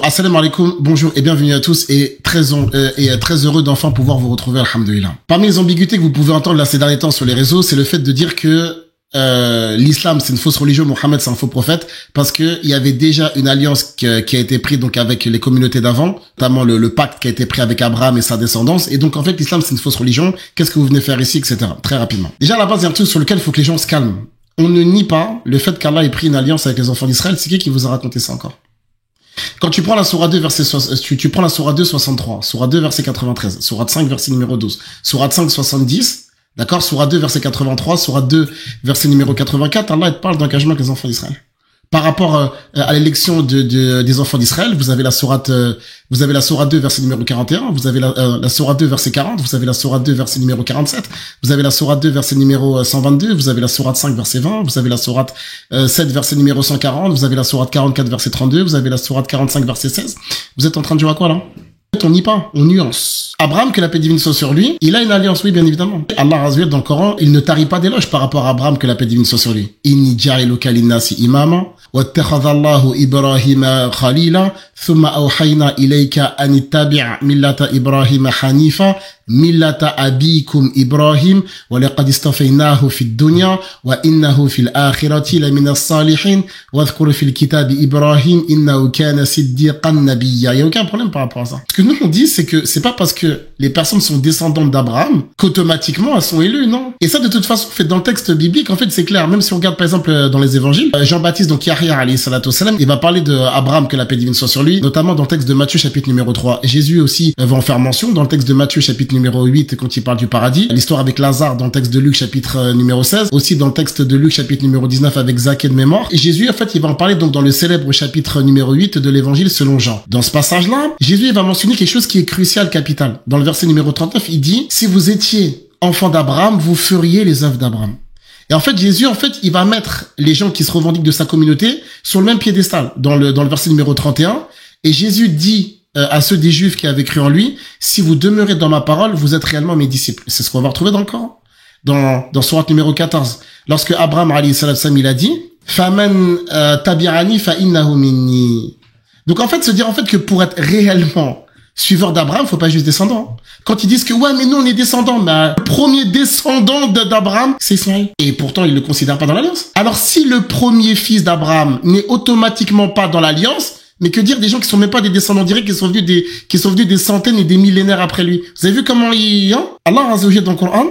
Assalamu alaikum, bonjour et bienvenue à tous et très heureux d'enfin pouvoir vous retrouver, alhamdoulilah. Parmi les ambiguïtés que vous pouvez entendre là ces derniers temps sur les réseaux, c'est le fait de dire que l'islam c'est une fausse religion, Mohammed c'est un faux prophète, parce que il y avait déjà une alliance qui a été prise donc avec les communautés d'avant, notamment le pacte qui a été pris avec Abraham et sa descendance, et donc en fait l'islam c'est une fausse religion, qu'est-ce que vous venez faire ici, etc. Très rapidement. Déjà à la base il y a un truc sur lequel il faut que les gens se calment. On ne nie pas le fait qu'Allah ait pris une alliance avec les enfants d'Israël. C'est qui vous a raconté ça encore? Quand tu prends la sourate 2 verset tu prends la sourate 2 63, sourate 2 verset 93, sourate 5 verset numéro 12, sourate 5 70, d'accord, sourate 2 verset 83, sourate 2 verset numéro 84, Allah te parle d'engagement avec les enfants d'Israël. Par rapport à l'élection des enfants d'Israël, vous avez la sourate 2 verset numéro 41, vous avez la sourate 2 verset 40, vous avez la sourate 2 verset numéro 47, vous avez la sourate 2 verset numéro 122, vous avez la sourate 5 verset 20, vous avez la sourate 7 verset numéro 140, vous avez la sourate 44 verset 32, vous avez la sourate 45 verset 16. Vous êtes en train de jouer à quoi là? On nie pas, on nuance. Abraham, que la paix divine soit sur lui, il a une alliance, oui, bien évidemment. Allah Azza wa Jalla dans le Coran, il ne tarit pas d'éloge par rapport à Abraham, que la paix divine soit sur lui. Inni ja'iluka linnasi imama, wattakhadha Allahu Ibrahima khalila, thumma awhayna ilayka an ittabi' millata Ibrahima hanifa, millata abikum Ibrahim, wa laqad istafaynahu fid dunya, wa innahu fil akhirati lamina as-salihin, wa dhkur fil kitabi Ibrahim, innahu kana siddiqan nabiyya. Il y a aucun problème par rapport à ça. Ce que nous on dit, c'est que c'est pas parce que les personnes sont descendantes d'Abraham qu'automatiquement elles sont élues, non. Et ça de toute façon, fait dans le texte biblique, en fait c'est clair. Même si on regarde par exemple dans les évangiles, Jean-Baptiste, donc Yahya alayhi salatu wassalam, il va parler de Abraham, que la paix divine soit sur lui, notamment dans le texte de Matthieu chapitre numéro 3. Et Jésus aussi va en faire mention dans le texte de Matthieu chapitre numéro 8 quand il parle du paradis. L'histoire avec Lazare dans le texte de Luc chapitre numéro 16. Aussi dans le texte de Luc chapitre numéro 19 avec Zaché de mémoire. Et Jésus en fait il va en parler donc dans le célèbre chapitre numéro 8 de l'évangile selon Jean. Dans ce passage-là, Jésus il va mentionner quelque chose qui est crucial, capital. Dans le verset numéro 39, il dit « Si vous étiez enfant d'Abraham, vous feriez les œuvres d'Abraham. » Et en fait, Jésus, il va mettre les gens qui se revendiquent de sa communauté sur le même piédestal dans le verset numéro 31. Et Jésus dit à ceux des Juifs qui avaient cru en lui, si vous demeurez dans ma parole, vous êtes réellement mes disciples. C'est ce qu'on va retrouver dans le Coran. Dans sourate numéro 14. Lorsque Abraham, alayhi salam, il a dit, faman tabi'ani fa innahu minni. Donc en fait, se dire en fait que pour être réellement suiveur d'Abraham, faut pas juste descendant. Quand ils disent que ouais, mais nous on est descendants, bah, le premier descendant d'Abraham, c'est Ismaël. Et pourtant, ils le considèrent pas dans l'alliance. Alors si le premier fils d'Abraham n'est automatiquement pas dans l'alliance, mais que dire des gens qui sont même pas des descendants directs, qui sont venus des centaines et des millénaires après lui. Vous avez vu comment Allah Azza wa Jalla dans le Coran,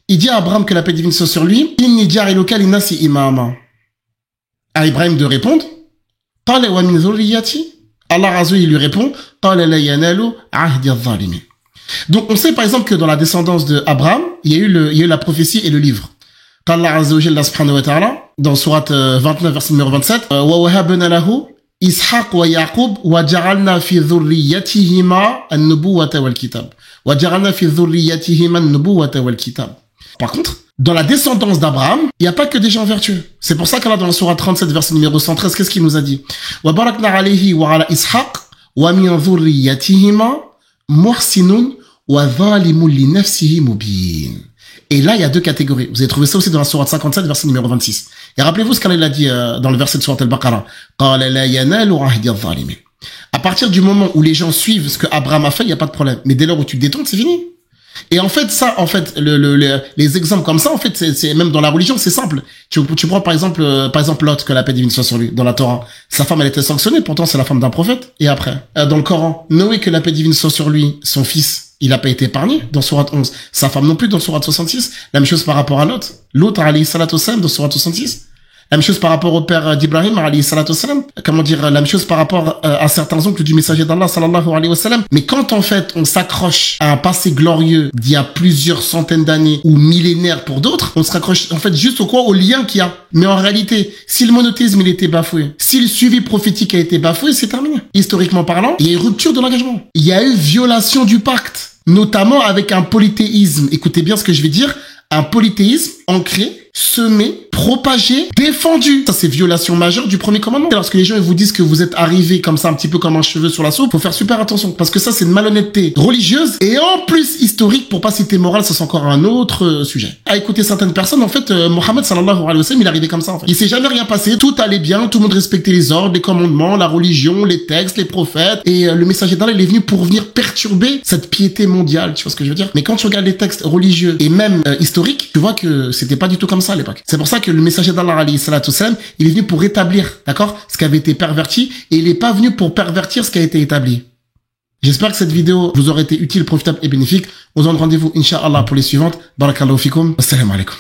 il dit à Abraham que la paix divine soit sur lui, inni ja'iluka linnasi imama. À Ibrahim de répondre, qala wa min dhurriyyati. Allah Azza wa Jalla, il lui répond, qala la yanalu ahdi adh-dhalimin. Donc on sait par exemple que dans la descendance de Abraham, il y a eu la prophétie et le livre. Allah Azza wa Jalla subhanahu wa ta'ala, dans sourate 29 verset numéro 27, wa wahabna lahu Ishaq wa Yaqub wa ja'alna fi dhurriyyatihima an-nubuwwata wal kitab. Wa ja'alna fi dhurriyyatihima an-nubuwwata wal kitab. Par contre, dans la descendance d'Abraham, il n'y a pas que des gens vertueux. C'est pour ça qu'Allah dans la sourate 37 verset numéro 113, qu'est-ce qu'il nous a dit? Wa barakna alayhi wa ala Ishaq wa min dhurriyyatihima muhsinun wa zalimun li nafsihi mubin. Et là, il y a deux catégories. Vous avez trouvé ça aussi dans la sourate 57, verset numéro 26. Et rappelez-vous ce qu'Allah a dit dans le verset de sourate Al-Baqarah. Qala la yanalu ahdi adh-dhalimin. À partir du moment où les gens suivent ce que Abraham a fait, il n'y a pas de problème. Mais dès lors où tu te détournes, c'est fini. Et en fait, ça, en fait, les exemples comme ça, en fait, c'est même dans la religion, c'est simple. Tu prends par exemple Lot, que la paix divine soit sur lui, dans la Torah. Sa femme, elle était sanctionnée, pourtant c'est la femme d'un prophète. Et après, dans le Coran, Noé, que la paix divine soit sur lui, son fils, il a pas été épargné dans sourate 11. Sa femme non plus dans sourate 66. La même chose par rapport à Lot. Lot, alayhi salatu wassalam, dans sourate 66. La même chose par rapport au père d'Ibrahim, alayhi salatu wassalam. Comment dire, la même chose par rapport à certains oncles du messager d'Allah, sallallahu alayhi wa sallam. Mais quand en fait, on s'accroche à un passé glorieux d'il y a plusieurs centaines d'années ou millénaires pour d'autres, on se raccroche en fait juste au lien qu'il y a. Mais en réalité, si le monothéisme il était bafoué, si le suivi prophétique a été bafoué, c'est terminé. Historiquement parlant, il y a eu rupture de l'engagement. Il y a eu violation du pacte. Notamment avec un polythéisme. Écoutez bien ce que je vais dire. Un polythéisme ancré semé, propagé, défendu. Ça, c'est violation majeure du premier commandement. Et lorsque les gens ils vous disent que vous êtes arrivé comme ça, un petit peu comme un cheveu sur la soupe, faut faire super attention. Parce que ça, c'est une malhonnêteté religieuse et en plus historique, pour pas citer morale, ça c'est encore un autre sujet. À écouter certaines personnes, en fait, Mohammed sallallahu alayhi wa sallam, il est arrivé comme ça, en fait. Il s'est jamais rien passé, tout allait bien, tout le monde respectait les ordres, les commandements, la religion, les textes, les prophètes, et le messager d'Allah, il est venu pour venir perturber cette piété mondiale, tu vois ce que je veux dire? Mais quand tu regardes les textes religieux et même historiques, tu vois que c'était pas du tout comme ça à l'époque. C'est pour ça que le messager d'Allah, alayhi salatu wassalam, il est venu pour rétablir, d'accord, ce qui avait été perverti, et il est pas venu pour pervertir ce qui a été établi. J'espère que cette vidéo vous aura été utile, profitable et bénéfique. On se donne rendez-vous, Inch'Allah, pour les suivantes. Barakallahu fikum. Assalamu alaikum.